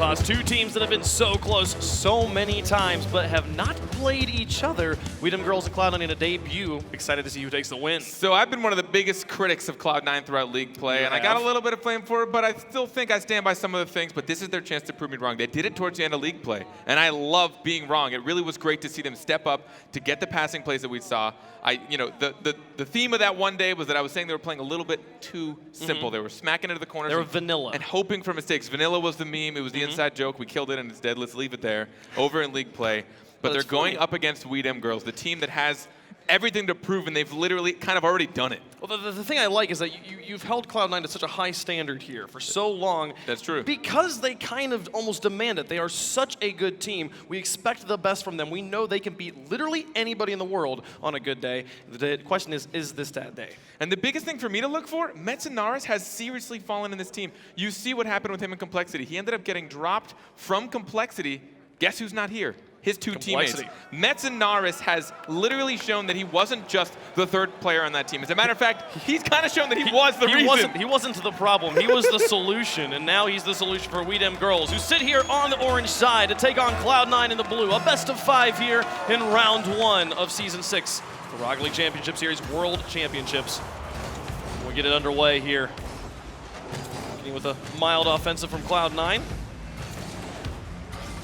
toss. Two teams that have been so close so many times, but have not played each other. GIRLZ and Cloud9 in a debut. Excited to see who takes the win. So I've been one of the biggest critics of Cloud9 throughout league play, and I got a little bit of flame for it, but I still think I stand by some of the things, but this is their chance to prove me wrong. They did it towards the end of league play, and I love being wrong. It really was great to see them step up to get the passing plays that we saw. The theme of that one day was that I was saying they were playing a little bit too simple. They were smacking into the corners. They were vanilla. And hoping for mistakes. Vanilla was the meme. It was the inside joke. We killed it and it's dead. Let's leave it there. Over in league play. But they're going up against GIRLZ, the team that has everything to prove, and they've literally kind of already done it. Well, the thing I like is that you've held Cloud9 to such a high standard here for so long. That's true. Because they kind of almost demand it. They are such a good team. We expect the best from them. We know they can beat literally anybody in the world on a good day. The question is this that day? And the biggest thing for me to look for, Metzenaris has seriously fallen in this team. You see what happened with him in Complexity. He ended up getting dropped from Complexity. Guess who's not here? His two teammates. Metzenaris has literally shown that he wasn't just the third player on that team. As a matter of fact, he's kind of shown that he was the reason. He wasn't the problem. He was the solution, and now he's the solution for GIRLZ, who sit here on the orange side to take on Cloud9 in the blue. A best of 5 here in round 1 of Season 6. The Rocket League Championship Series World Championships. We'll get it underway here. Beginning with a mild offensive from Cloud9.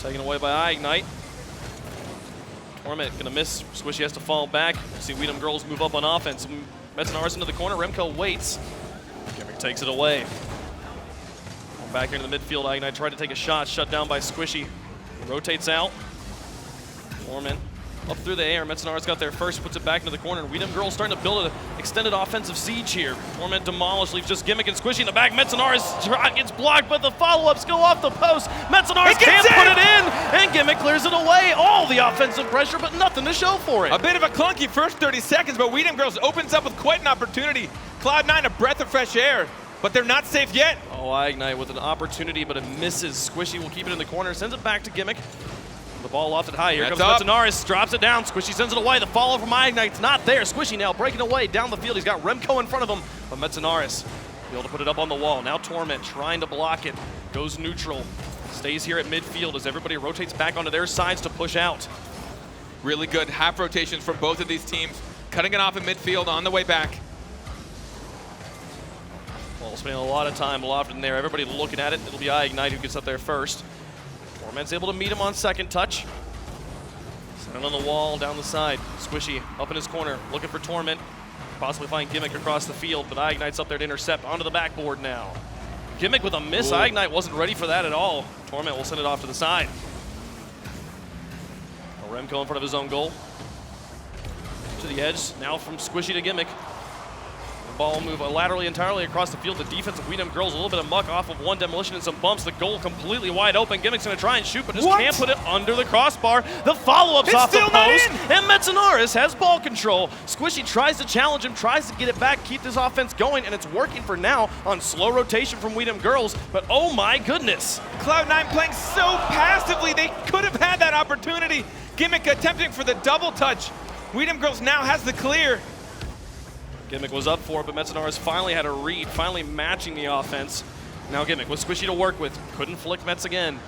Taken away by ignite. Torment gonna miss. Squishy has to fall back. See GIRLZ move up on offense. Metzenaris into the corner. Remco waits. Gimmick takes it away. Back into the midfield. Ignite tried to take a shot. Shut down by Squishy. Rotates out. Torment up through the air. Metzenaris got there first. Puts it back into the corner. GIRLZ starting to build an extended offensive siege here. Torment demolished. Leaves just Gimmick and Squishy in the back. Metzenaris gets blocked, but the follow-ups go off the post. Metzenaris can't put it in, and Gimmick clears it away. All the offensive pressure, but nothing to show for it. A bit of a clunky first 30 seconds, but GIRLZ opens up with quite an opportunity. Cloud9 a breath of fresh air, but they're not safe yet. Oh, Ignite with an opportunity, but it misses. Squishy will keep it in the corner, sends it back to Gimmick. The ball lofted high. Here comes Metzenaris, drops it down. Squishy sends it away. The follow from Ignite's not there. Squishy now breaking away down the field. He's got Remco in front of him, but Metzenaris able to put it up on the wall. Now Torment trying to block it. Goes neutral. Stays here at midfield as everybody rotates back onto their sides to push out. Really good half rotations from both of these teams. Cutting it off in midfield on the way back. Well, spending a lot of time lofted in there. Everybody looking at it. It'll be Ignite who gets up there first. Torment's able to meet him on second touch. Send it on the wall, down the side. Squishy up in his corner, looking for Torment. Possibly find Gimmick across the field, but Ignite's up there to intercept onto the backboard now. Gimmick with a miss. Ooh. Ignite wasn't ready for that at all. Torment will send it off to the side. Remco in front of his own goal. To the edge, now from Squishy to Gimmick. Ball move laterally entirely across the field. The defense of GIRLZ, a little bit of muck off of one demolition and some bumps. The goal completely wide open. Gimmick's gonna try and shoot, but just can't put it under the crossbar. The follow-up's off the post, and Metzenaris has ball control. Squishy tries to challenge him, tries to get it back, keep this offense going, and it's working for now on slow rotation from GIRLZ, but oh my goodness. Cloud9 playing so passively, they could have had that opportunity. Gimmick attempting for the double touch. GIRLZ now has the clear. Gimmick was up for it, but Metzenaris finally had a read, finally matching the offense. Now Gimmick with Squishy to work with. Couldn't flick Metz again.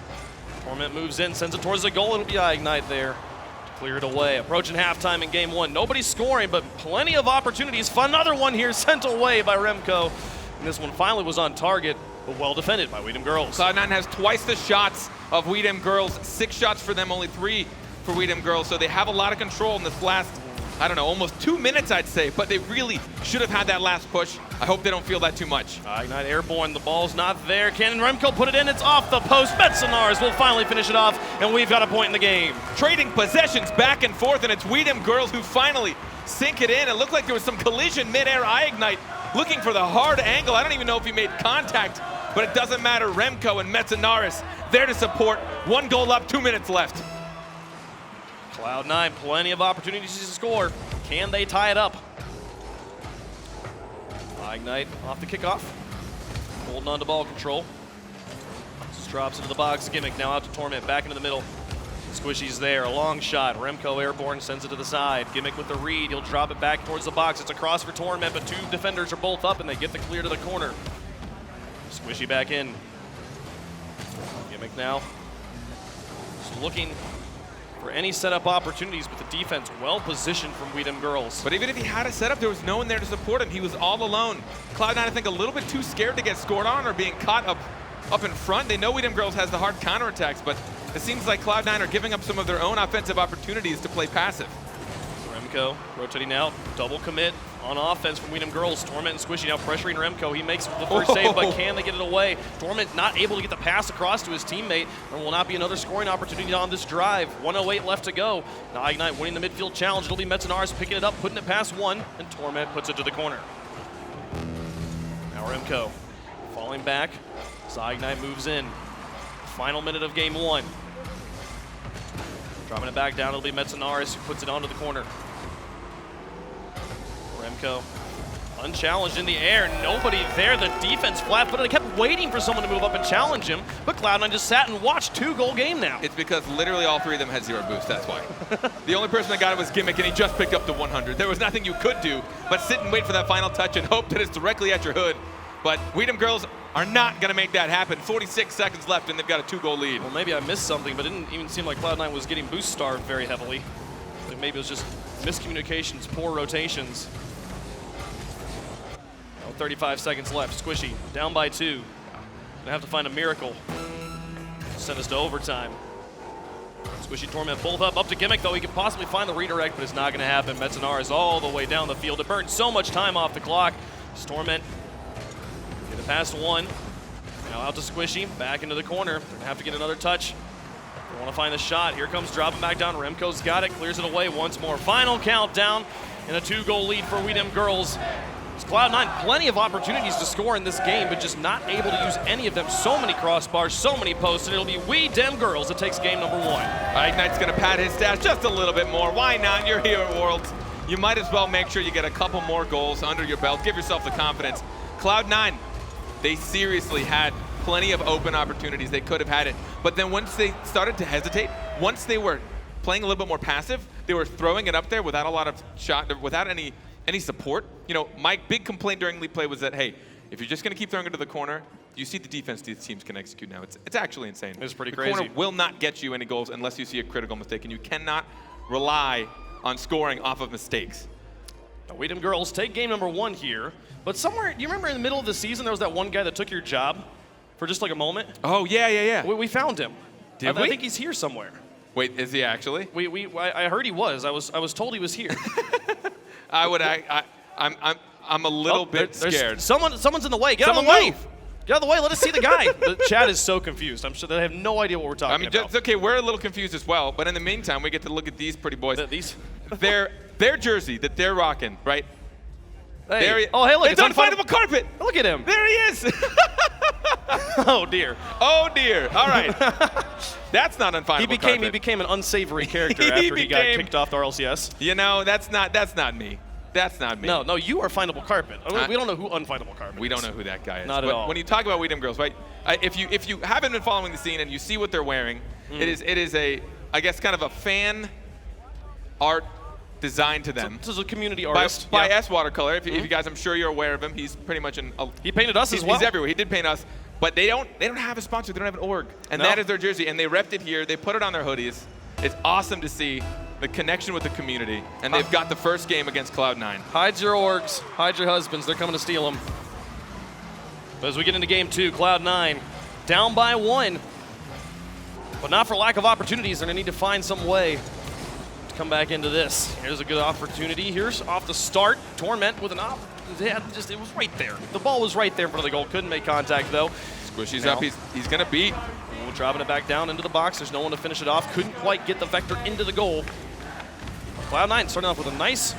Torment moves in, sends it towards the goal. It'll be Ignite there to clear it away. Approaching halftime in game 1. Nobody's scoring, but plenty of opportunities. Another one here sent away by Remco. And this one finally was on target, but well defended by GIRLZ. Cloud9 has twice the shots of GIRLZ. 6 shots for them, only 3 for GIRLZ. So they have a lot of control in this last, I don't know, almost 2 minutes, I'd say, but they really should have had that last push. I hope they don't feel that too much. Ignite airborne, the ball's not there. Can Remco put it in? It's off the post. Metzenaris will finally finish it off, and we've got a point in the game. Trading possessions back and forth, and it's GIRLZ who finally sink it in. It looked like there was some collision mid-air. Ignite looking for the hard angle. I don't even know if he made contact, but it doesn't matter. Remco and Metzenaris there to support. 1 goal up, 2 minutes left. Cloud9, plenty of opportunities to score. Can they tie it up? Ignite off the kickoff. Holding on to ball control. Just drops into the box. Gimmick now out to Torment, back into the middle. Squishy's there, a long shot. Remco airborne, sends it to the side. Gimmick with the read, he'll drop it back towards the box. It's a cross for Torment, but 2 defenders are both up and they get the clear to the corner. Squishy back in. Gimmick now. Just looking for any setup opportunities, but the defense well positioned from GIRLZ. But even if he had a setup, there was no one there to support him. He was all alone. Cloud9, I think, a little bit too scared to get scored on or being caught up in front. They know GIRLZ has the hard counterattacks, but it seems like Cloud9 are giving up some of their own offensive opportunities to play passive. Remco rotating out, double commit on offense from GIRLZ. Torment and Squishy now pressuring Remco. He makes the first save, but can they get it away? Torment not able to get the pass across to his teammate, and will not be another scoring opportunity on this drive. 1:08 left to go. Now Ignite winning the midfield challenge. It'll be Metzenars picking it up, putting it past one, and Torment puts it to the corner. Now Remco falling back. Ignite moves in. Final minute of game one. Dropping it back down, it'll be Metzenars who puts it onto the corner. Remco unchallenged in the air, nobody there. The defense flat-footed. They kept waiting for someone to move up and challenge him, but Cloud9 just sat and watched. 2-goal game now. It's because literally all three of them had 0 boost, that's why. The only person that got it was Gimmick, and he just picked up the 100. There was nothing you could do but sit and wait for that final touch and hope that it's directly at your hood. But GIRLZ are not going to make that happen. 46 seconds left, and they've got a 2-goal lead. Well, maybe I missed something, but it didn't even seem like Cloud9 was getting boost starved very heavily. Like maybe it was just miscommunications, poor rotations. 35 seconds left. Squishy down by 2. Gonna have to find a miracle. Send us to overtime. Squishy Torment both up to Gimmick, though he could possibly find the redirect, but it's not gonna happen. Metzenars all the way down the field. It burned so much time off the clock. Torment get it past 1. Now out to Squishy, back into the corner. They're gonna have to get another touch. They wanna find the shot. Here comes dropping back down. Remco's got it, clears it away once more. Final countdown and a 2-goal lead for GIRLZ. Cloud9, plenty of opportunities to score in this game, but just not able to use any of them. So many crossbars, so many posts, and it'll be GIRLZ that takes game number 1. Ignite's gonna pad his stats just a little bit more. Why not? You're here at Worlds. You might as well make sure you get a couple more goals under your belt. Give yourself the confidence. Cloud9, they seriously had plenty of open opportunities. They could have had it. But then once they started to hesitate, once they were playing a little bit more passive, they were throwing it up there without a lot of shot, without any support. You know, my big complaint during league play was that, hey, if you're just going to keep throwing it to the corner, you see the defense these teams can execute now. It's actually insane. It's pretty the crazy. The corner will not get you any goals unless you see a critical mistake, and you cannot rely on scoring off of mistakes. GIRLZ take game number 1 here, but somewhere, do you remember in the middle of the season there was that one guy that took your job for just like a moment? Oh, yeah. We found him. Did we? I think he's here somewhere. Wait, is he actually? I heard he was. I was told he was here. I'm a little bit scared. Someone's in the way. Get out of the way. Get out of the way. Let us see the guy. The chat is so confused. I'm sure they have no idea what we're talking about. It's okay. We're a little confused as well. But in the meantime, we get to look at these pretty boys. Their jersey that they're rocking, right? Hey. Oh, hey, look. It's unfindable carpet. Look at him. There he is. Oh, dear. Oh, dear. All right. That's not unfindable carpet. He became an unsavory character after he got kicked off the RLCS. You know, that's not me. That's not me. No, you are findable carpet. We don't know who unfindable carpet is. We don't know who that guy is. Not at all. When you talk about GIRLZ, right? If you haven't been following the scene and you see what they're wearing, it is a, I guess, kind of a fan art designed to them. This is a community artist. By S Watercolor. If you guys, I'm sure you're aware of him. He's pretty much he painted us as well. He's everywhere. He did paint us. But they don't have a sponsor. They don't have an org. And that is their jersey. And they repped it here. They put it on their hoodies. It's awesome to see the connection with the community. And they've got the first game against Cloud9. Hide your orgs. Hide your husbands. They're coming to steal them. But as we get into game 2, Cloud9 down by 1. But not for lack of opportunities. They're going to need to find some way to come back into this. Here's a good opportunity. Here's off the start. Torment with an op. It was right there. The ball was right there in front of the goal. Couldn't make contact, though. Squishy's up. He's going to beat. Dropping it back down into the box. There's no one to finish it off. Couldn't quite get the vector into the goal. Cloud9 starting off with a nice,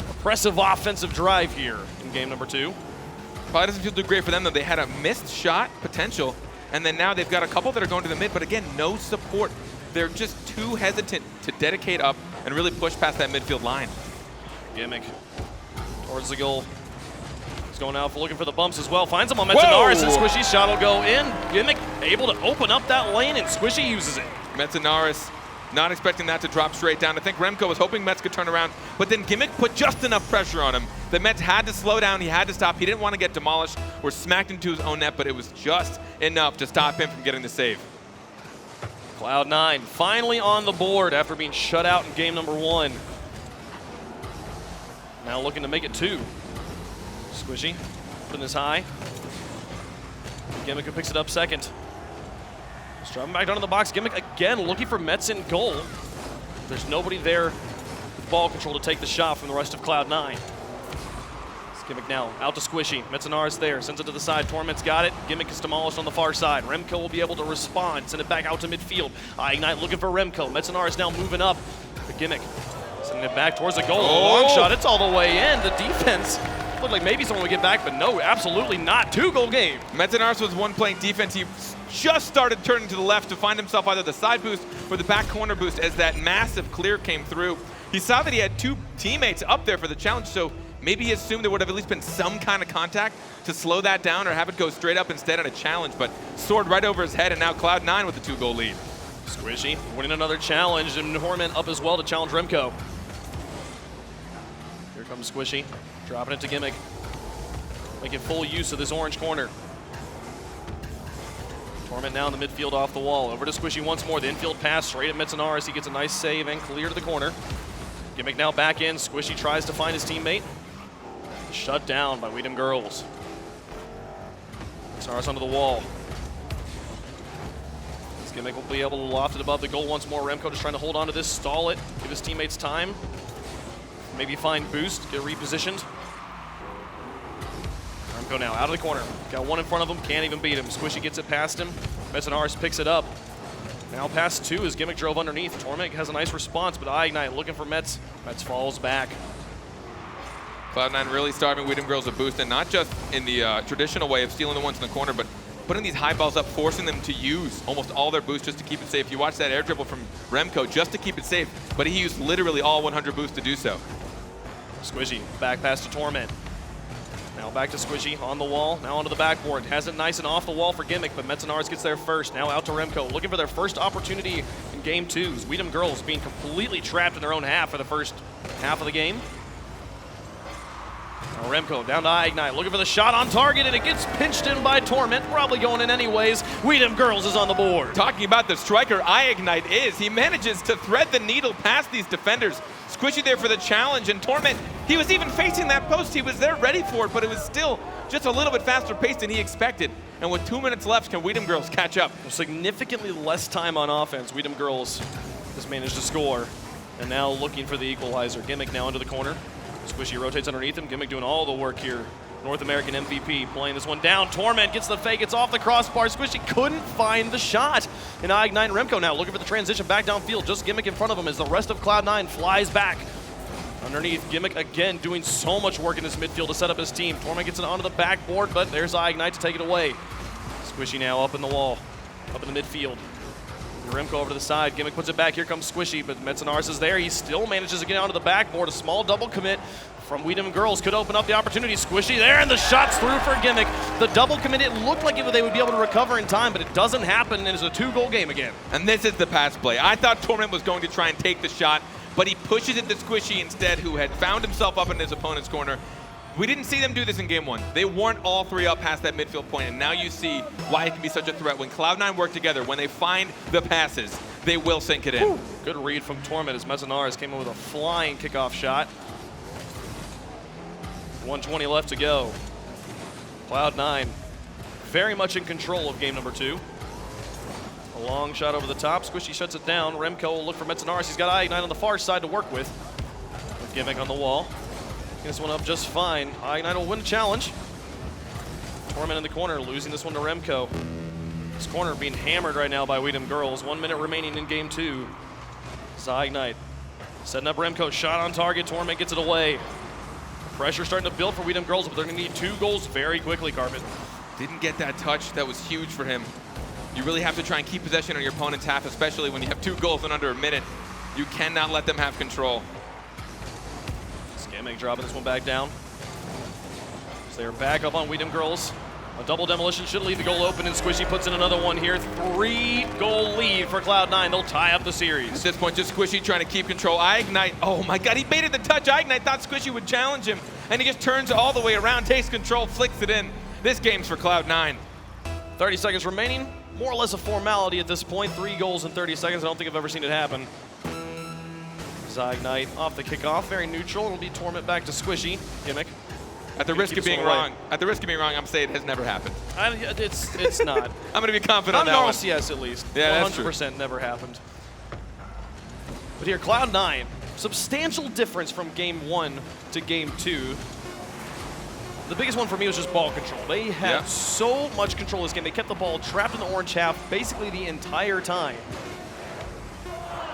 oppressive offensive drive here in game number 2. Probably doesn't feel too great for them, though. They had a missed shot potential, and then now they've got a couple that are going to the mid, but again, no support. They're just too hesitant to dedicate up and really push past that midfield line. Gimmick towards the goal. He's going out for looking for the bumps as well. Finds him on Metzenars, and Squishy's shot will go in. Gimmick able to open up that lane, and Squishy uses it. Metzenars not expecting that to drop straight down. I think Remco was hoping Mets could turn around, but then Gimmick put just enough pressure on him that Mets had to slow down. He had to stop. He didn't want to get demolished or smacked into his own net, but it was just enough to stop him from getting the save. Cloud9 finally on the board after being shut out in game number 1. Now looking to make it 2. Squishy putting this high. Gimmick who picks it up second. Just dropping back down to the box. Gimmick again looking for Mets in goal. There's nobody there with ball control to take the shot from the rest of Cloud9. Gimmick now out to Squishy. Metzenar's there, sends it to the side. Torment's got it. Gimmick is demolished on the far side. Remco will be able to respond, send it back out to midfield. Ignite looking for Remco. Metzenar is now moving up. The Gimmick sending it back towards the goal. Long shot, it's all the way in. The defense looked like maybe someone would get back, but no, absolutely not. 2-goal game. Metzenars was one playing defense. He just started turning to the left to find himself either the side boost or the back corner boost as that massive clear came through. He saw that he had 2 teammates up there for the challenge, so maybe he assumed there would have at least been some kind of contact to slow that down or have it go straight up instead on a challenge, but soared right over his head, and now Cloud9 with the 2-goal lead. Squishy winning another challenge, and Torment up as well to challenge Remco. Here comes Squishy, dropping it to Gimmick. Making full use of this orange corner. Torment now in the midfield off the wall. Over to Squishy once more. The infield pass straight at Metzenar as he gets a nice save and clear to the corner. Gimmick now back in. Squishy tries to find his teammate. Shut down by GIRLZ. Metzenar's onto the wall. This Gimmick will be able to loft it above the goal once more. Remco just trying to hold on to this, stall it, give his teammates time. Maybe find boost, get repositioned. Remco now out of the corner. Got one in front of him, can't even beat him. Squishy gets it past him. Metzenars picks it up. Now past 2 as Gimmick drove underneath. Torment has a nice response, but Ignite looking for Mets. Mets falls back. Cloud9 really starving GIRLZ a boost, and not just in the traditional way of stealing the ones in the corner, but putting these high balls up, forcing them to use almost all their boosts just to keep it safe. You watch that air dribble from Remco just to keep it safe, but he used literally all 100 boosts to do so. Squishy back pass to Torment. Now back to Squishy on the wall, now onto the backboard. Has it nice and off the wall for Gimmick, but Metzenars gets there first. Now out to Remco, looking for their first opportunity in game 2. GIRLZ being completely trapped in their own half for the first half of the game. Now Remco down to Ignite, looking for the shot on target, and it gets pinched in by Torment. Probably going in anyways. GIRLZ is on the board. Talking about the striker Ignite is, he manages to thread the needle past these defenders. Squishy there for the challenge, and Torment, he was even facing that post. He was there ready for it, but it was still just a little bit faster paced than he expected. And with 2 minutes left, can GIRLZ catch up? Significantly less time on offense. GIRLZ has managed to score, and now looking for the equalizer. Gimmick now into the corner. Squishy rotates underneath him. Gimmick doing all the work here. North American MVP playing this one down. Torment gets the fake. It's off the crossbar. Squishy couldn't find the shot. And Ignite and Remco now looking for the transition back downfield. Just Gimmick in front of him as the rest of Cloud9 flies back. Underneath, Gimmick again doing so much work in this midfield to set up his team. Torment gets it onto the backboard, but there's Ignite to take it away. Squishy now up in the wall, up in the midfield. Remco over to the side. Gimmick puts it back. Here comes Squishy, but Metzenars is there. He still manages to get onto the backboard. A small double commit from GIRLZ could open up the opportunity. Squishy there, and the shot's through for Gimmick. The double commit, it looked like they would be able to recover in time, but it doesn't happen, and it's a 2-goal game again. And this is the pass play. I thought Torment was going to try and take the shot, but he pushes it to Squishy instead, who had found himself up in his opponent's corner. We didn't see them do this in game 1. They weren't all 3 up past that midfield point, and now you see why it can be such a threat. When Cloud9 work together, when they find the passes, they will sink it in. Whew. Good read from Torment as Metzenars came in with a flying kickoff shot. 1:20 left to go. Cloud9 very much in control of game number 2. A long shot over the top. Squishy shuts it down. Remco will look for Metzenars. He's got Ignite on the far side to work with. Gimmick on the wall. This one up just fine. Ignite will win the challenge. Torment in the corner, losing this one to Remco. This corner being hammered right now by GIRLZ. 1 minute remaining in game 2. Ignite setting up Remco. Shot on target. Torment gets it away. Pressure starting to build for GIRLZ, but they're going to need 2 goals very quickly, Carpet. Didn't get that touch. That was huge for him. You really have to try and keep possession on your opponent's half, especially when you have 2 goals in under a minute. You cannot let them have control. Gimmick dropping this one back down. So they're back up on GIRLZ. A double demolition should leave the goal open, and Squishy puts in another one here. 3-goal lead for Cloud9. They'll tie up the series. At this point, just Squishy trying to keep control. Ignite, oh my God, he baited the touch. Ignite thought Squishy would challenge him, and he just turns all the way around, takes control, flicks it in. This game's for Cloud9. 30 seconds remaining. more or less a formality at this point. 3 goals in 30 seconds. I don't think I've ever seen it happen. Ignite off the kickoff, very neutral. It'll be Torment back to Squishy. Gimmick. At the risk of being wrong, I'm saying it has never happened. It's not. I'm going to be confident on that that one. one. RLCS at least. Yeah, 100% never happened. But here, Cloud9, substantial difference from game 1 to game 2. The biggest one for me was just ball control. They had so much control this game. They kept the ball trapped in the orange half basically the entire time.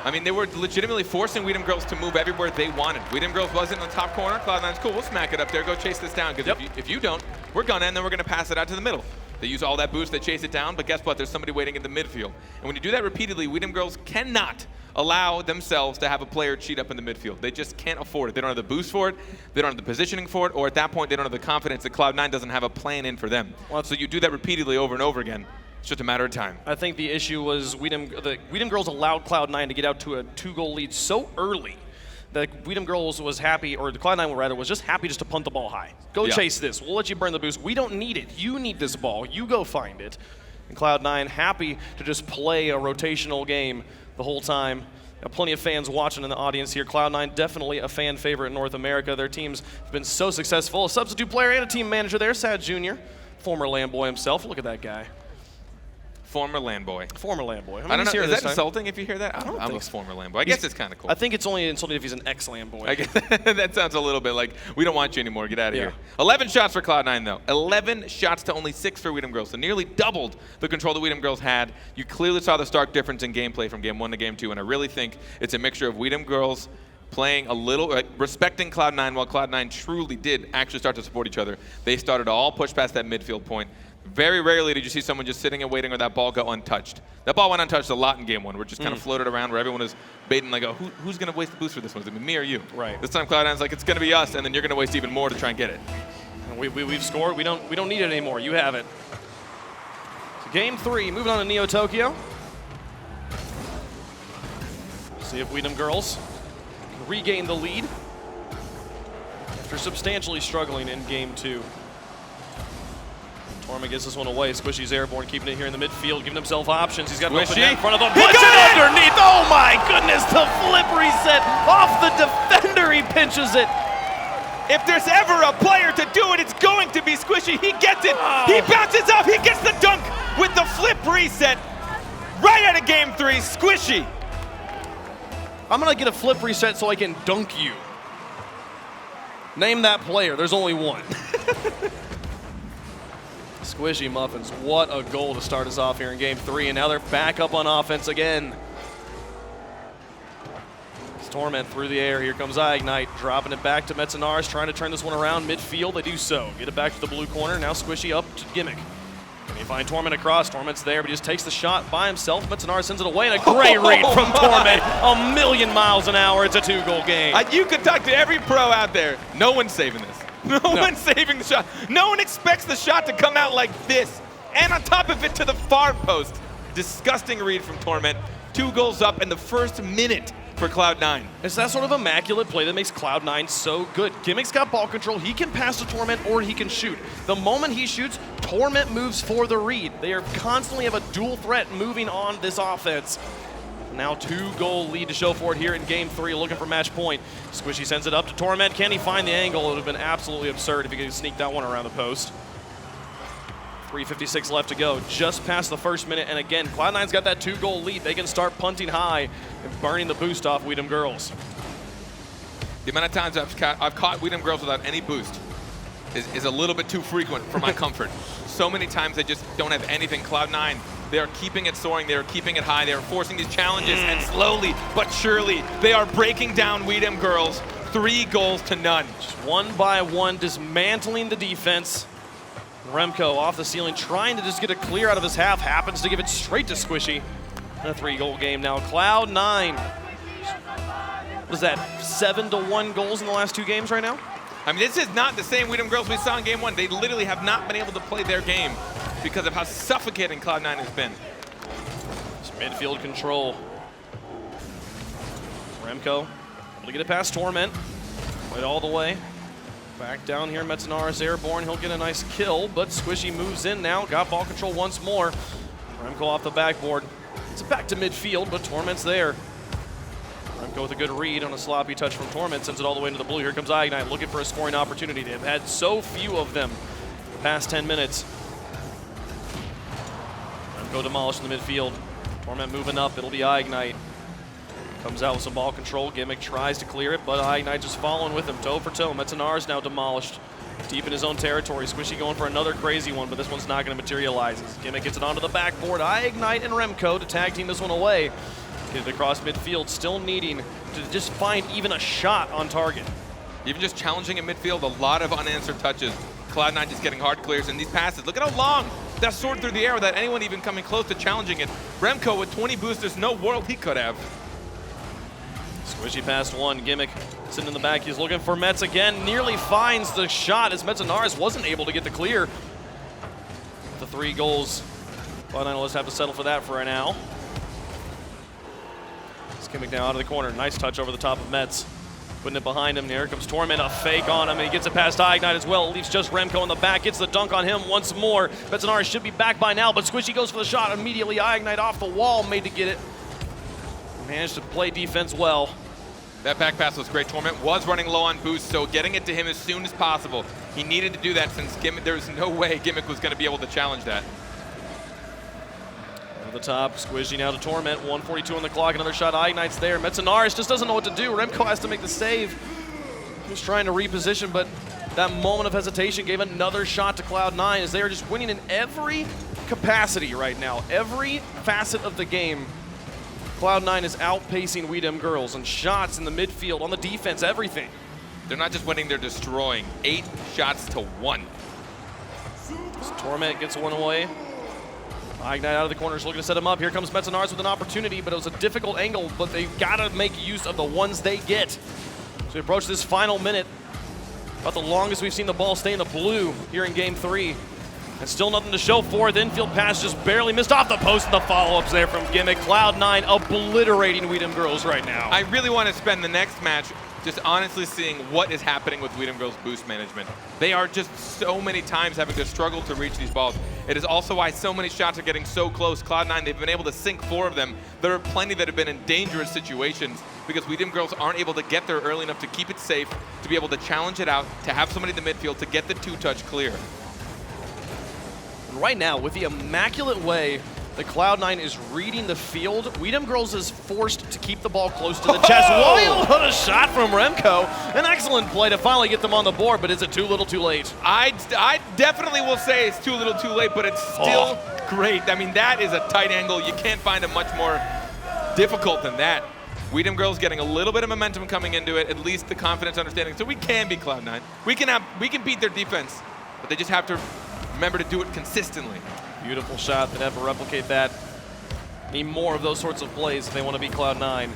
I mean, they were legitimately forcing GIRLZ to move everywhere they wanted. GIRLZ wasn't in the top corner. Cloud9's cool. We'll smack it up there. Go chase this down. Because if you don't, we're gonna, and then we're gonna pass it out to the middle. They use all that boost. They chase it down. But guess what? There's somebody waiting in the midfield. And when you do that repeatedly, GIRLZ cannot allow themselves to have a player cheat up in the midfield. They just can't afford it. They don't have the boost for it. They don't have the positioning for it. Or at that point, they don't have the confidence that Cloud9 doesn't have a plan in for them. Well, so you do that repeatedly over and over again. It's just a matter of time. I think the issue was GIRLZ allowed Cloud9 to get out to a 2-goal lead so early that GIRLZ was happy, or Cloud9 rather, was just happy just to punt the ball high. Go chase this. We'll let you burn the boost. We don't need it. You need this ball. You go find it. And Cloud9 happy to just play a rotational game the whole time. Got plenty of fans watching in the audience here. Cloud9 definitely a fan favorite in North America. Their teams have been so successful. A substitute player and a team manager there, Sad Jr., former Landboy himself. Look at that guy. Former Landboy. Former Landboy. I don't know. Is that insulting if you hear that? I'm a former Landboy. I guess it's kind of cool. I think it's only insulting if he's an ex-Landboy. I guess that sounds a little bit like, we don't want you anymore. Get out of here. 11 shots for Cloud9, though. 11 shots to only 6 for GIRLZ. So nearly doubled the control that GIRLZ had. You clearly saw the stark difference in gameplay from game 1 to game 2. And I really think it's a mixture of GIRLZ playing a little, respecting Cloud9 while Cloud9 truly did actually start to support each other. They started to all push past that midfield point. Very rarely did you see someone just sitting and waiting or that ball go untouched. That ball went untouched a lot in game 1. We're just kind of floated around where everyone was baiting like, oh, who's going to waste the boost for this one? Is it me or you? Right. This time Cloud9's like, it's going to be us, and then you're going to waste even more to try and get it. And we've scored. We don't need it anymore. You have it. So game 3, moving on to Neo Tokyo. See if GIRLZ can regain the lead after substantially struggling in game 2. Torment gets this one away. Squishy's airborne, keeping it here in the midfield, giving himself options. He's got an open net in front of him. Puts it underneath. Oh my goodness, the flip reset off the defender. He pinches it. If there's ever a player to do it, it's going to be Squishy. He gets it. He bounces off. He gets the dunk with the flip reset right out of game 3. Squishy. I'm going to get a flip reset so I can dunk you. Name that player. There's only one. Squishy Muffins, what a goal to start us off here in game 3, and now they're back up on offense again. It's Torment through the air. Here comes Ignite, dropping it back to Metzenaars, trying to turn this one around midfield. They do so. Get it back to the blue corner. Now Squishy up to Gimmick. Can he find Torment across? Torment's there, but he just takes the shot by himself. Metzenaars sends it away, and a great read from Torment. A million miles an hour. It's a 2-goal game. You could talk to every pro out there. No one's saving this. No one's saving the shot. No one expects the shot to come out like this. And on top of it to the far post. Disgusting read from Torment. 2 goals up in the first minute for Cloud9. It's that sort of immaculate play that makes Cloud9 so good. Gimmick's got ball control. He can pass to Torment or he can shoot. The moment he shoots, Torment moves for the read. They are constantly have a dual threat moving on this offense. Now 2-goal lead to show for it here in game 3, looking for match point. Squishy sends it up to Torment. Can he find the angle? It would have been absolutely absurd if he could sneak that one around the post. 3:56 left to go, just past the first minute, and again, Cloud9's got that 2-goal lead. They can start punting high and burning the boost off GIRLZ. The amount of times I've caught GIRLZ without any boost is a little bit too frequent for my comfort. So many times they just don't have anything. Cloud9, they are keeping it soaring, they are keeping it high, they are forcing these challenges, and slowly but surely, they are breaking down GIRLZ 3 goals to none. Just one by one, dismantling the defense. Remco off the ceiling, trying to just get a clear out of his half, happens to give it straight to Squishy. A 3-goal game now. Cloud9, what is that, 7-1 goals in the last 2 games right now? I mean, this is not the same GIRLZ we saw in game 1. They literally have not been able to play their game because of how suffocating Cloud9 has been. Just midfield control. Remco able to get it past Torment. Played all the way. Back down here, Metzenaars airborne. He'll get a nice kill, but Squishy moves in now. Got ball control once more. Remco off the backboard. It's back to midfield, but Torment's there. Remco with a good read on a sloppy touch from Torment, sends it all the way into the blue. Here comes iGNITE looking for a scoring opportunity. They've had so few of them the past 10 minutes. Remco demolished in the midfield. Torment moving up, it'll be iGNITE. Comes out with some ball control. Gimmick tries to clear it, but iGNITE just following with him, toe for toe. Metzenar's now demolished. Deep in his own territory. Squishy going for another crazy one, but this one's not going to materialize. As Gimmick gets it onto the backboard. iGNITE and Remco to tag team this one away. Get it across midfield, still needing to just find even a shot on target. Even just challenging in midfield, a lot of unanswered touches. Cloud9 just getting hard clears, and these passes, look at how long that soared through the air without anyone even coming close to challenging it. Remco with 20 boosters, no world he could have. Squishy past one, Gimmick sitting in the back, he's looking for Metz again, nearly finds the shot as Metzenars wasn't able to get the clear. The 3 goals, Cloud9 will just have to settle for that for right now. Gimmick now out of the corner. Nice touch over the top of Metz. Putting it behind him. Here comes Torment. A fake on him, and he gets it past iGNITE as well. It leaves just Remco in the back. Gets the dunk on him once more. Metzenars should be back by now, but Squishy goes for the shot immediately. iGNITE off the wall, made to get it. Managed to play defense well. That back pass was great. Torment was running low on boost, so getting it to him as soon as possible. He needed to do that since Gimmick, there was no way Gimmick was going to be able to challenge that. Over the top, Squishy now to Torment. 1:42 on the clock. Another shot. iGNITE's there. Metzenars just doesn't know what to do. Remco has to make the save. He's trying to reposition, but that moment of hesitation gave another shot to Cloud9 as they are just winning in every capacity right now. Every facet of the game. Cloud9 is outpacing GIRLZ and shots in the midfield, on the defense, everything. They're not just winning, they're destroying. 8 shots to 1. So Torment gets one away. iGNITE out of the corner is looking to set him up. Here comes Metzenars with an opportunity, but it was a difficult angle, but they've got to make use of the ones they get. So we approach this final minute. About the longest we've seen the ball stay in the blue here in Game 3. And still nothing to show for it. The infield pass just barely missed off the post, and the follow-ups there from Gimmick. Cloud9 obliterating GIRLZ right now. I really want to spend the next match just honestly seeing what is happening with GIRLZ boost management. They are just so many times having to struggle to reach these balls. It is also why so many shots are getting so close. Cloud9, they've been able to sink 4 of them. There are plenty that have been in dangerous situations because GIRLZ aren't able to get there early enough to keep it safe, to be able to challenge it out, to have somebody in the midfield to get the 2-touch clear. Right now, with the immaculate way that Cloud9 is reading the field, GIRLZ is forced to keep the ball close to the chest. Wild on a shot from Remco. An excellent play to finally get them on the board, but is it too little too late? I definitely will say it's too little too late, but it's still great. I mean, that is a tight angle. You can't find a much more difficult than that. GIRLZ getting a little bit of momentum coming into it, at least the confidence understanding. So we can beat Cloud9. We can beat their defense, but they just have to remember to do it consistently. Beautiful shot. They'd have to replicate that. Need more of those sorts of plays if they want to beat Cloud9.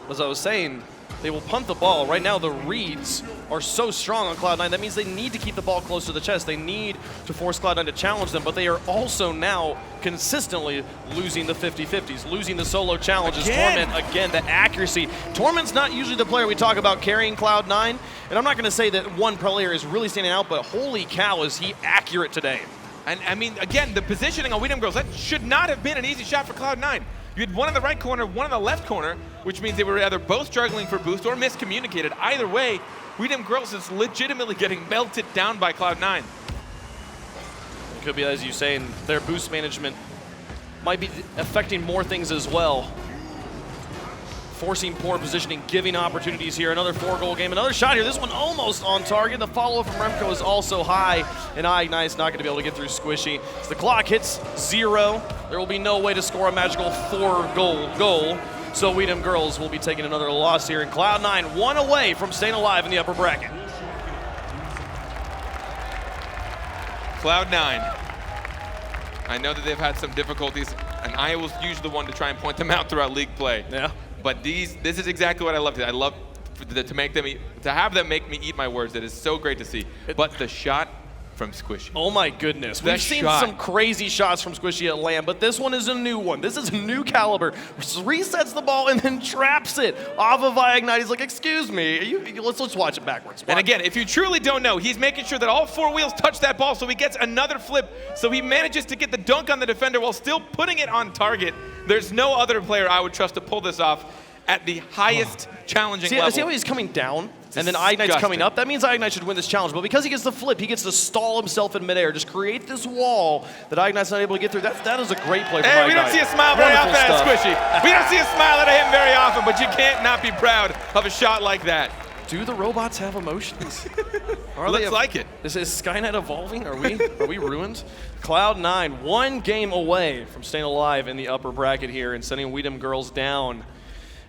As I was saying, they will punt the ball. Right now, the reads are so strong on Cloud9. That means they need to keep the ball close to the chest. They need to force Cloud9 to challenge them, but they are also now consistently losing the 50-50s, losing the solo challenges. Again. Torment, again, the accuracy. Torment's not usually the player we talk about carrying Cloud9, and I'm not going to say that one player is really standing out, but holy cow, is he accurate today. And I mean, again, the positioning on GIRLZ, that should not have been an easy shot for Cloud9. You had one in the right corner, one in the left corner, which means they were either both struggling for boost or miscommunicated. Either way, GIRLZ is legitimately getting melted down by Cloud9. It could be, as you say, and their boost management might be affecting more things as well. Forcing poor positioning, giving opportunities here. Another 4-goal game, another shot here. This one almost on target. The follow-up from Remco is also high, and iGNITE's not going to be able to get through Squishy. As the clock hits 0, there will be no way to score a magical 4-goal goal. So GIRLZ will be taking another loss here, and Cloud9 1 away from staying alive in the upper bracket. Cloud9. I know that they've had some difficulties, and I was usually the one to try and point them out throughout league play. Yeah. But this is exactly what I love. I love to have them make me eat my words. That is so great to see. But the shot from Squishy. Oh my goodness. We've seen some crazy shots from Squishy at LAN, but this one is a new one. This is a new caliber. Resets the ball and then traps it off of Ignite. He's like, excuse me, let's watch it backwards. And again, if you truly don't know, he's making sure that all 4 wheels touch that ball so he gets another flip, so he manages to get the dunk on the defender while still putting it on target. There's no other player I would trust to pull this off at the highest challenging level. See how he's coming down? And then Ignite's coming up? That means Ignite should win this challenge. But because he gets the flip, he gets to stall himself in midair, just create this wall that Ignite's not able to get through. That is a great play from Ignite. We don't see a smile very often at Squishy. We don't see a smile out of him very often, but you can't not be proud of a shot like that. Do the robots have emotions? Looks like it. Is Skynet evolving? Are we ruined? Cloud9, 1 game away from staying alive in the upper bracket here and sending DEM GIRLZ down.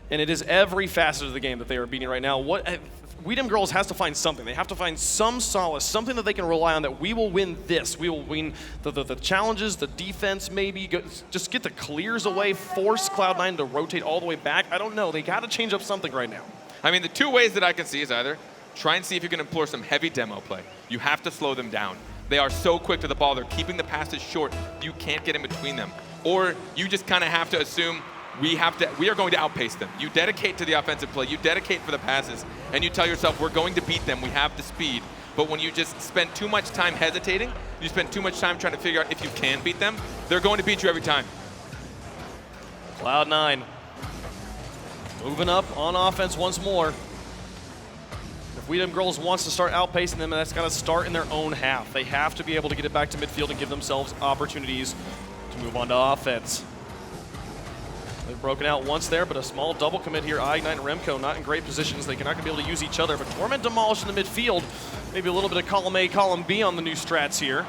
And it is every facet of the game that they are beating right now. DEM GIRLZ has to find something. They have to find some solace, something that they can rely on that we will win this. We will win the challenges, the defense maybe. Just get the clears away, force Cloud9 to rotate all the way back. I don't know. They got to change up something right now. I mean, the 2 ways that I can see is either try and see if you can employ some heavy demo play. You have to slow them down. They are so quick to the ball. They're keeping the passes short. You can't get in between them. Or you just kind of have to assume we are going to outpace them. You dedicate to the offensive play, you dedicate for the passes, and you tell yourself, we're going to beat them, we have the speed. But when you just spend too much time hesitating, you spend too much time trying to figure out if you can beat them, they're going to beat you every time. Cloud9 moving up on offense once more. If DEM GIRLZ wants to start outpacing them, that's got to start in their own half. They have to be able to get it back to midfield and give themselves opportunities to move on to offense. They've broken out once there, but a small double commit here. Ignite and Remco not in great positions. They're not going to be able to use each other, but Torment demolished in the midfield. Maybe a little bit of column A, column B on the new strats here.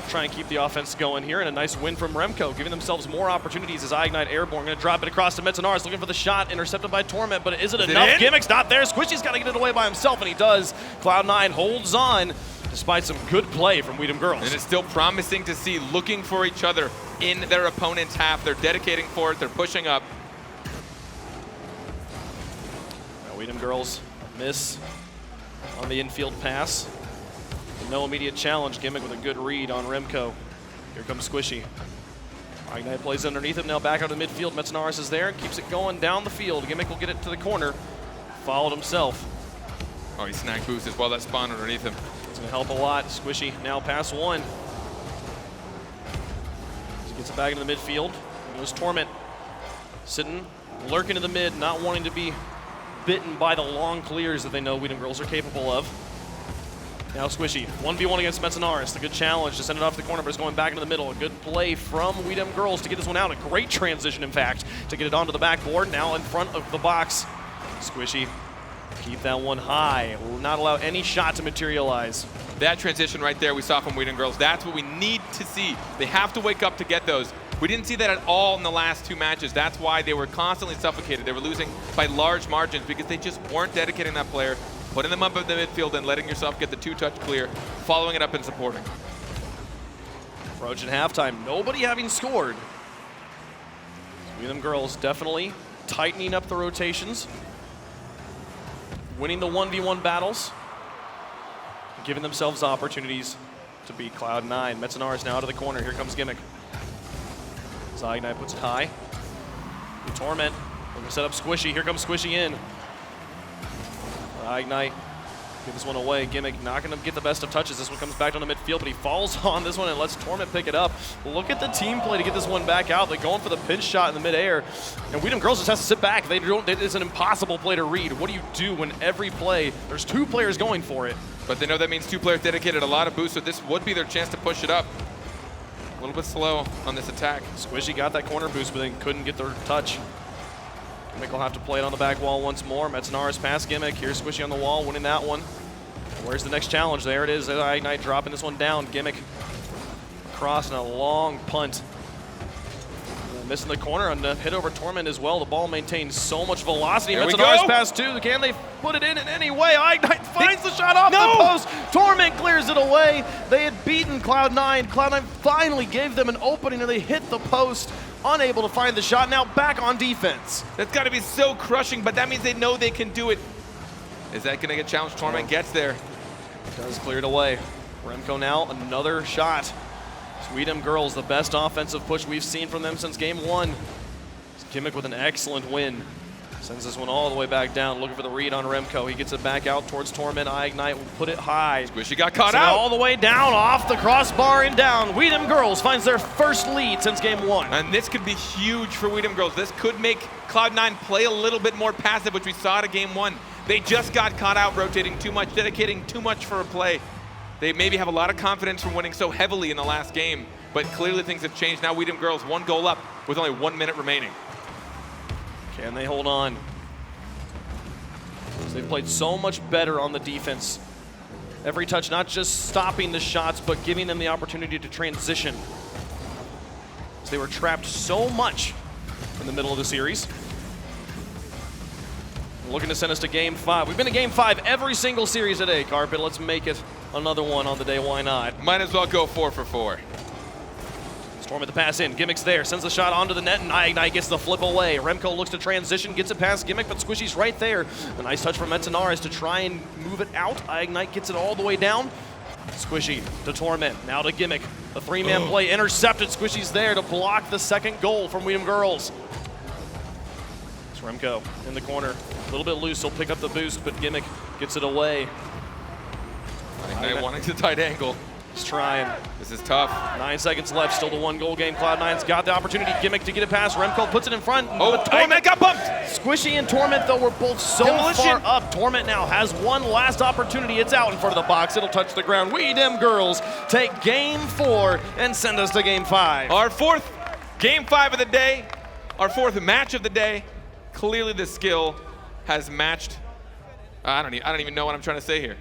Try and keep the offense going here, and a nice win from Remco, giving themselves more opportunities as Ignite airborne. Going to drop it across to Metanaris, looking for the shot, intercepted by Torment, but is it enough? Gimmick's not there. Squishy's got to get it away by himself, and he does. Cloud9 holds on, despite some good play from DEM GIRLZ. And it's still promising to see, looking for each other in their opponent's half. They're dedicating for it. They're pushing up. Now DEM GIRLZ miss on the infield pass. No immediate challenge. Gimmick with a good read on Remco. Here comes Squishy. Ignite plays underneath him. Now back out of the midfield. Metanaris is there and keeps it going down the field. Gimmick will get it to the corner. Followed himself. Oh, he snagged boost as well. That spawn underneath him. It's going to help a lot. Squishy now pass 1. Gets it back into the midfield. It was Torment sitting, lurking in the mid, not wanting to be bitten by the long clears that they know DEM GIRLZ are capable of. Now Squishy, 1v1 against Metanaris. A good challenge to send it off the corner, but it's going back into the middle. A good play from DEM GIRLZ to get this one out. A great transition, in fact, to get it onto the backboard. Now in front of the box. Squishy, keep that one high. Will not allow any shot to materialize. That transition right there we saw from DEM GIRLZ. That's what we need to see. They have to wake up to get those. We didn't see that at all in the last 2 matches. That's why they were constantly suffocated. They were losing by large margins because they just weren't dedicating that player, putting them up in the midfield and letting yourself get the 2-touch clear, following it up and supporting. Approaching halftime, nobody having scored. DEM GIRLZ definitely tightening up the rotations, winning the 1v1 battles, giving themselves opportunities to beat Cloud9. Metanaris now to the corner. Here comes Gimmick. Ignite puts it high. The Torment looking to set up Squishy. Here comes Squishy in. Ignite get this one away. Gimmick not going to get the best of touches. This one comes back down the midfield, but he falls on this one and lets Torment pick it up. Look at the team play to get this one back out. They're going for the pinch shot in the midair. And DEM GIRLZ just has to sit back. It's an impossible play to read. What do you do when every play, there's 2 players going for it? But they know that means 2 players dedicated a lot of boost, so this would be their chance to push it up. A little bit slow on this attack. Squishy got that corner boost, but then couldn't get the touch. Gimmick will have to play it on the back wall once more. Metanaris past Gimmick. Here's Squishy on the wall, winning that one. Where's the next challenge? There it is. Ignite dropping this one down. Gimmick across and a long punt. Missing the corner and hit over Torment as well. The ball maintains so much velocity. Metanaris pass 2. Can they put it in any way? Ignite finds the shot off the post. Torment clears it away. They had beaten Cloud9. Cloud9 finally gave them an opening and they hit the post. Unable to find the shot. Now back on defense. That's got to be so crushing, but that means they know they can do it. Is that going to get challenged? Torment gets there. Does clear it away. Remco now, another shot. Sweden GIRLZ, the best offensive push we've seen from them since game 1. Gimmick with an excellent win. Sends this one all the way back down, looking for the read on Remco. He gets it back out towards Torment. ignite will put it high. Squishy got caught out. All the way down, off the crossbar and down. Wedem GIRLZ finds their first lead since game 1. And this could be huge for Wedem GIRLZ. This could make Cloud9 play a little bit more passive, which we saw at game 1. They just got caught out rotating too much, dedicating too much for a play. They maybe have a lot of confidence from winning so heavily in the last game, but clearly things have changed. Now Wedem GIRLZ 1 goal up with only 1 minute remaining. Can they hold on? They've played so much better on the defense. Every touch, not just stopping the shots, but giving them the opportunity to transition. So they were trapped so much in the middle of the series. Looking to send us to game 5. We've been to game 5 every single series today, Carpet. Let's make it another one on the day. Why not? Might as well go 4 for 4. Storm at the pass in. Gimmick's there. Sends the shot onto the net, and ignite gets the flip away. Remco looks to transition, gets it past Gimmick, but Squishy's right there. A nice touch from Metanaris to try and move it out. ignite gets it all the way down. Squishy to Torment. Now to Gimmick. The 3-man play intercepted. Squishy's there to block the second goal from Wedem GIRLZ. It's Remco in the corner. A little bit loose. He'll pick up the boost, but Gimmick gets it away. ignite wanting the tight angle. He's trying. This is tough. 9 seconds left, still the 1-goal game. Cloud9's got the opportunity. Gimmick to get it past. Remco puts it in front. Oh, Torment got bumped! Squishy and Torment, though, were both so far up. Torment now has one last opportunity. It's out in front of the box. It'll touch the ground. Wedem GIRLZ take game 4 and send us to game 5. Our 4th game 5 of the day, our 4th match of the day. Clearly the skill has matched. I don't even know what I'm trying to say here.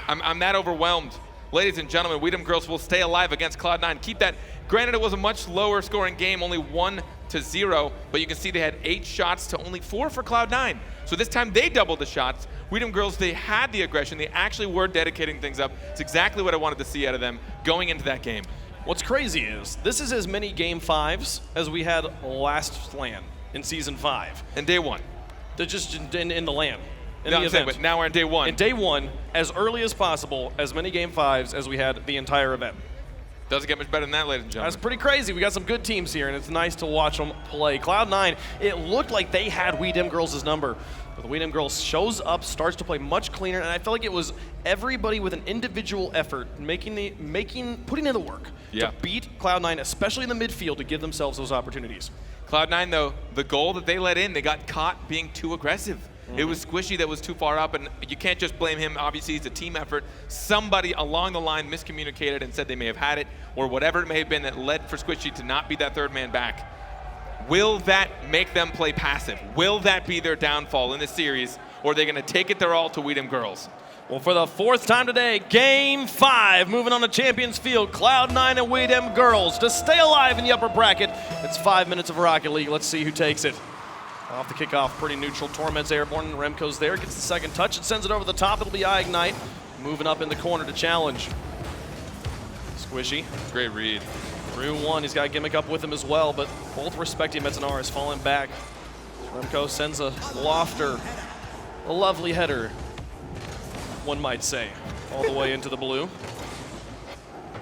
I'm that overwhelmed. Ladies and gentlemen, Wedem GIRLZ will stay alive against Cloud9. Keep that. Granted, it was a much lower scoring game, only 1-0, but you can see they had 8 shots to only 4 for Cloud9. So this time they doubled the shots. Wedem GIRLZ, they had the aggression. They actually were dedicating things up. It's exactly what I wanted to see out of them going into that game. What's crazy is this is as many game 5s as we had last LAN in season 5. And day 1. They're just in the LAN. No, I'm saying, but now we're in day 1. In day 1, as early as possible, as many game 5s as we had the entire event. Doesn't get much better than that, ladies and gentlemen. That's pretty crazy. We got some good teams here, and it's nice to watch them play. Cloud9, it looked like they had Wedem GIRLZ's number. But the Wedem GIRLZ shows up, starts to play much cleaner, and I felt like it was everybody with an individual effort putting in the work to beat Cloud9, especially in the midfield, to give themselves those opportunities. Cloud9, though, the goal that they let in, they got caught being too aggressive. It was Squishy that was too far up, and you can't just blame him. Obviously, it's a team effort. Somebody along the line miscommunicated and said they may have had it, or whatever it may have been that led for Squishy to not be that 3rd man back. Will that make them play passive? Will that be their downfall in this series, or are they going to take it their all to Wedem GIRLZ? Well, for the 4th time today, game 5, moving on to Champions Field, Cloud9 and Wedem GIRLZ to stay alive in the upper bracket. It's 5 minutes of Rocket League. Let's see who takes it. Off the kickoff, pretty neutral. Torment's airborne, Remco's there, gets the second touch and sends it over the top. It'll be ignite, moving up in the corner to challenge. Squishy. Great read. Through 1, he's got Gimmick up with him as well, but both respecting Metanaris falling back. Remco sends a lofter, a lovely header, one might say, all the way into the blue.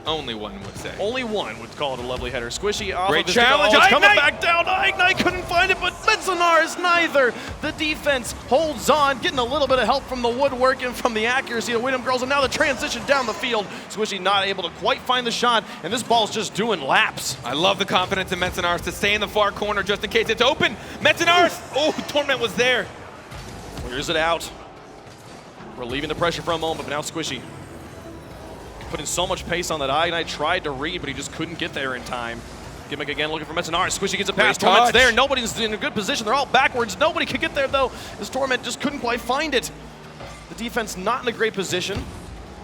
Only one would say. Only one would call it a lovely header. Squishy off Great of his challenge. It's coming back down. ignite couldn't find it, but Metanaris neither. The defense holds on, getting a little bit of help from the woodwork and from the accuracy of Wedem GIRLZ, and now the transition down the field. Squishy not able to quite find the shot, and this ball's just doing laps. I love the confidence in Metanaris to stay in the far corner just in case it's open. Metanaris, oh, Torment was there. Clears it out. Relieving the pressure for a moment, but now Squishy putting so much pace on that ignite. Tried to read, but he just couldn't get there in time. Gimmick again looking for Metanaris. Squishy gets it past. Torment's there. Nobody's in a good position. They're all backwards. Nobody could get there, though, as Torment just couldn't quite find it. The defense not in a great position.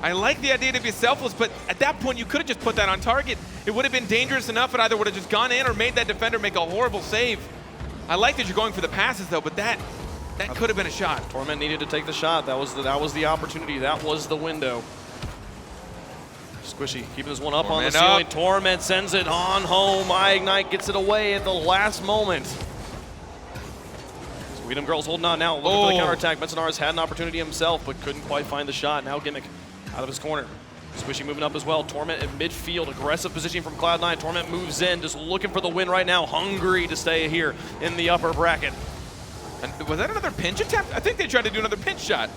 I like the idea to be selfless, but at that point, you could have just put that on target. It would have been dangerous enough. It either would have just gone in or made that defender make a horrible save. I like that you're going for the passes, though, but that could have been a shot. Torment needed to take the shot. That was the opportunity. That was the window. Squishy keeping this one up on the ceiling. Torment sends it on home. ignite gets it away at the last moment. So Wedem GIRLZ holding on now, looking for the counterattack. Metanaris had an opportunity himself, but couldn't quite find the shot. Now Gimmick out of his corner. Squishy moving up as well. Torment in midfield, aggressive positioning from Cloud9. Torment moves in, just looking for the win right now, hungry to stay here in the upper bracket. And was that another pinch attempt? I think they tried to do another pinch shot.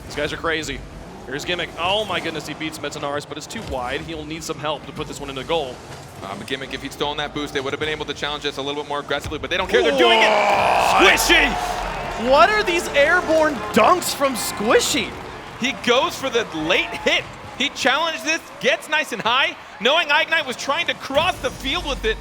These guys are crazy. Here's Gimmick. Oh my goodness, he beats Metanaris, but it's too wide. He'll need some help to put this one into goal. Gimmick, if he'd stolen that boost, they would have been able to challenge us a little bit more aggressively, but they don't care. They're doing it. Squishy! What are these airborne dunks from Squishy? He goes for the late hit. He challenged this, gets nice and high, knowing Ignite was trying to cross the field with it.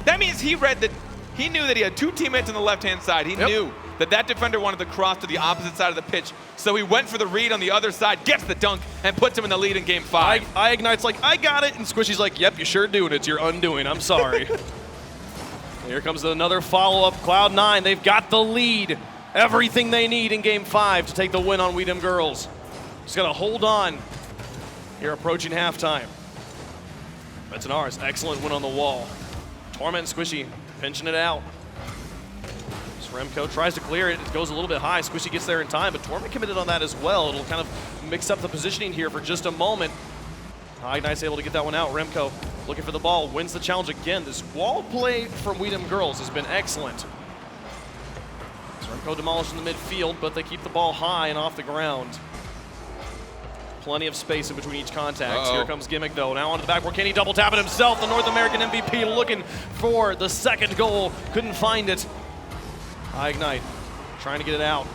That means he read that. He knew that he had two teammates on the left-hand side. He knew that that defender wanted to cross to the opposite side of the pitch, so he went for the read on the other side, gets the dunk, and puts him in the lead in game 5. Ignite's like, I got it, and Squishy's like, yep, you sure do, and it's your undoing. I'm sorry. Here comes another follow-up. Cloud9, they've got the lead. Everything they need in game 5 to take the win on DEM GIRLZ. Just gotta hold on. Here approaching halftime. Metanaris, excellent win on the wall. Torment and Squishy pinching it out. Remco tries to clear it. It goes a little bit high. Squishy gets there in time, but Torment committed on that as well. It'll kind of mix up the positioning here for just a moment. Ignite's able to get that one out. Remco looking for the ball, wins the challenge again. This wall play from DEM GIRLZ has been excellent. Remco demolished in the midfield, but they keep the ball high and off the ground. Plenty of space in between each contact. Here comes Gimmick though. Now onto the backboard. Can he double tap it himself? The North American MVP looking for the second goal. Couldn't find it. Ignite trying to get it out.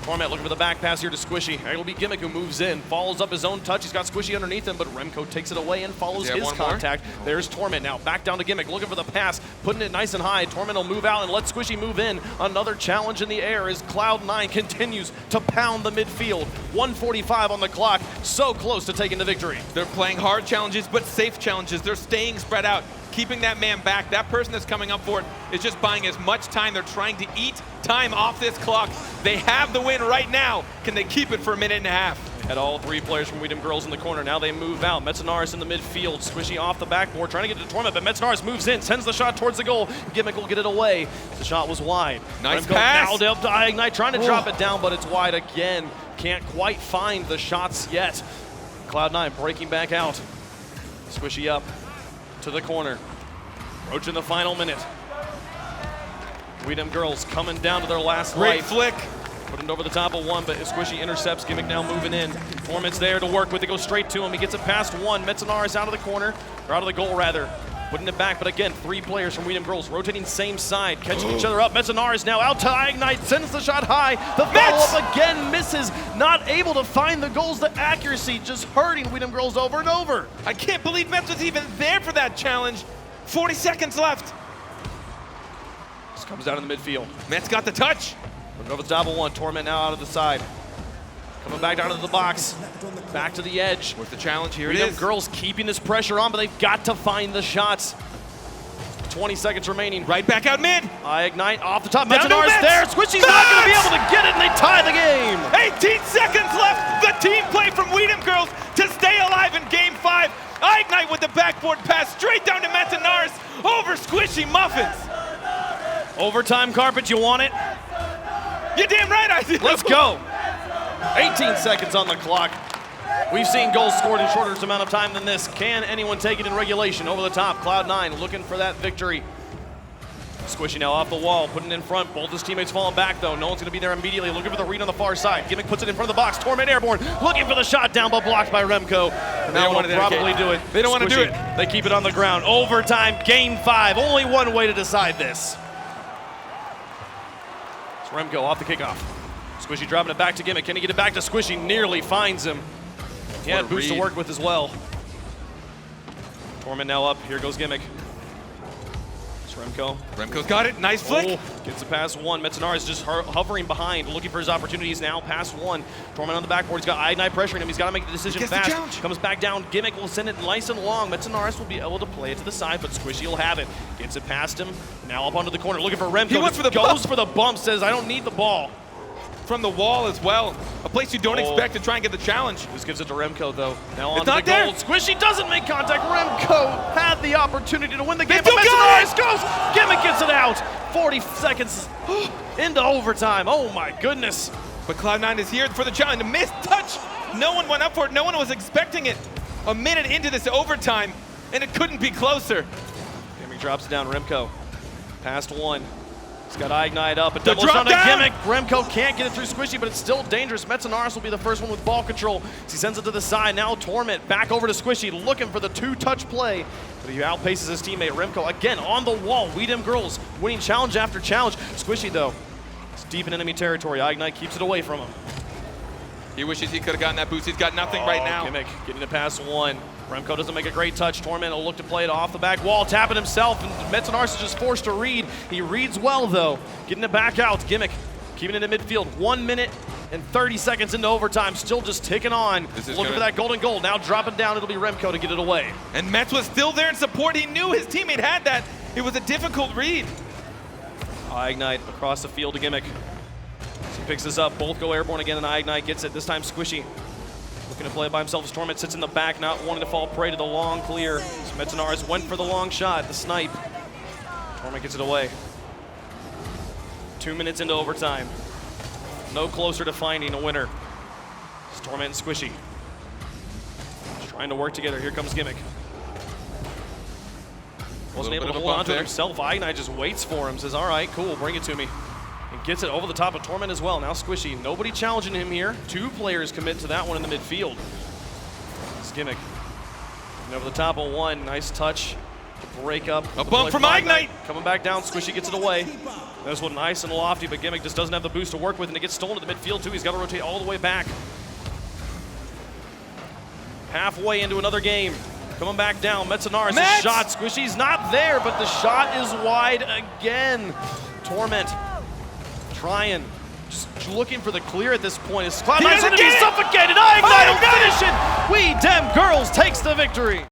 Torment looking for the back pass here to Squishy. It'll be Gimmick who moves in, follows up his own touch. He's got Squishy underneath him, but Remco takes it away and follows his contact. There's Torment now, back down to Gimmick, looking for the pass, putting it nice and high. Torment will move out and let Squishy move in. Another challenge in the air as Cloud9 continues to pound the midfield. 1:45 on the clock, so close to taking the victory. They're playing hard challenges, but safe challenges. They're staying spread out, keeping that man back. That person that's coming up for it is just buying as much time. They're trying to eat time off this clock. They have the win right now. Can they keep it for a minute and a half? Had all three players from DEM GIRLZ in the corner. Now they move out. Metanaris in the midfield. Squishy off the backboard, trying to get to Torment, but Metanaris moves in, sends the shot towards the goal. Gimmick will get it away. The shot was wide. Nice pass. Now up to Ignite, trying to drop it down, but it's wide again. Can't quite find the shots yet. Cloud9 breaking back out. Squishy up to the corner. Approaching the final minute. DEM GIRLZ coming down to their last Great life. flick. Putting it over the top of one, but Squishy intercepts. Gimmick now moving in. Torment's there to work with. It goes straight to him. He gets it past one. Metanaris out of the corner, or out of the goal rather. Putting it back, but again, three players from DEM GIRLZ rotating same side, catching each other up. Metanaris now out to Ignite, sends the shot high. The follow-up again misses. Not able to find the goals. The accuracy just hurting DEM GIRLZ over and over. I can't believe Mets was even there for that challenge. 40 seconds left. Just comes down in the midfield. Mets got the touch. Looking over the top of one. Torment now out of the side. Coming back down to the box. Back to the edge. Where's the challenge? Here it DEM is. GIRLZ keeping this pressure on, but they've got to find the shots. 20 seconds remaining. Right back out mid. Ignite off the top. Down to Metanaris Mets. there. Squishy's not going to be able to get it, and they tie the game. 18 seconds left. The team play from DEM GIRLZ to stay alive in game 5. Ignite with the backboard pass straight down to Metanaris over Squishy Muffins. Overtime carpet, you want it? You're damn right I do. Let's go. 18 seconds on the clock. We've seen goals scored in shorter amount of time than this. Can anyone take it in regulation? Over the top, Cloud9 looking for that victory. Squishy now off the wall, putting it in front. Both his teammates falling back though. No one's gonna be there immediately. Looking for the read on the far side. Gimmick puts it in front of the box. Torment airborne, looking for the shot down, but blocked by Remco. Now will probably do it. They don't want to do it. They keep it on the ground. Overtime, game 5. Only one way to decide this. It's Remco off the kickoff. Squishy dropping it back to Gimmick. Can he get it back to Squishy? Nearly finds him. He had boost to work with as well. Torment now up. Here goes Gimmick. It's Remco. Remco's got it. Nice flick. Oh, gets it past one. Metanaris just hovering behind, looking for his opportunities now. Past one. Torment on the backboard. He's got Ignite pressuring him. He's got to make the decision fast. Comes back down. Gimmick will send it nice and long. Metanaris will be able to play it to the side, but Squishy will have it. Gets it past him. Now up onto the corner, looking for Remco. He went for the goes for the bump. Says, I don't need the ball. From the wall as well. A place you don't expect to try and get the challenge. This gives it to Remco though. Now on to the goal. Squishy doesn't make contact. Remco had the opportunity to win the game. But Metanaris goes. Gimmick gets it out. 40 seconds into overtime. Oh my goodness. But Cloud9 is here for the challenge. A missed touch. No one went up for it. No one was expecting it. a minute into this overtime, and it couldn't be closer. Gimmick drops it down. Remco past one. He's got Ignite up. A The double shot drop on down! Gimmick. Remco can't get it through Squishy, but it's still dangerous. Metanaris will be the first one with ball control. He sends it to the side. Now Torment back over to Squishy, looking for the two-touch play. But he outpaces his teammate Remco again on the wall. DEM Girls winning challenge after challenge. Squishy, though, is deep in enemy territory. Ignite keeps it away from him. He wishes he could have gotten that boost. He's got nothing right now. Gimmick getting it past one. Remco doesn't make a great touch. Torment will look to play it off the back wall, tapping himself, and Metanaris is just forced to read. He reads well, though. Getting it back out. Gimmick keeping it in midfield. 1 minute and 30 seconds into overtime, still just ticking on. Looking for that golden goal. Now dropping down, it'll be Remco to get it away. And Mets was still there in support. He knew his teammate had that. It was a difficult read. Ignite across the field to Gimmick. He picks this up. Both go airborne again, and Ignite gets it. This time Squishy looking to play by himself as Torment sits in the back, not wanting to fall prey to the long clear. So Metanaris went for the long shot, the snipe. Torment gets it away. 2 minutes into overtime. No closer to finding a winner. It's Torment and Squishy. Just trying to work together. Here comes Gimmick. Wasn't able to hold on to it himself. Ignite just waits for him, says, all right, cool, bring it to me. And gets it over the top of Torment as well. Now Squishy, nobody challenging him here. 2 players commit to that one in the midfield. It's Gimmick. And over the top of one, nice touch to break up. A bump from Ignite. Coming back down, Squishy gets it away. This one nice and lofty, but Gimmick just doesn't have the boost to work with, and it gets stolen to the midfield too. He's got to rotate all the way back. Halfway into another game. Coming back down, Metanaris' shot. Squishy's not there, but the shot is wide again. Torment trying, just looking for the clear at this point. Is CLOUD9 going to be suffocated? Ignite will finish it. DEM Girls takes the victory.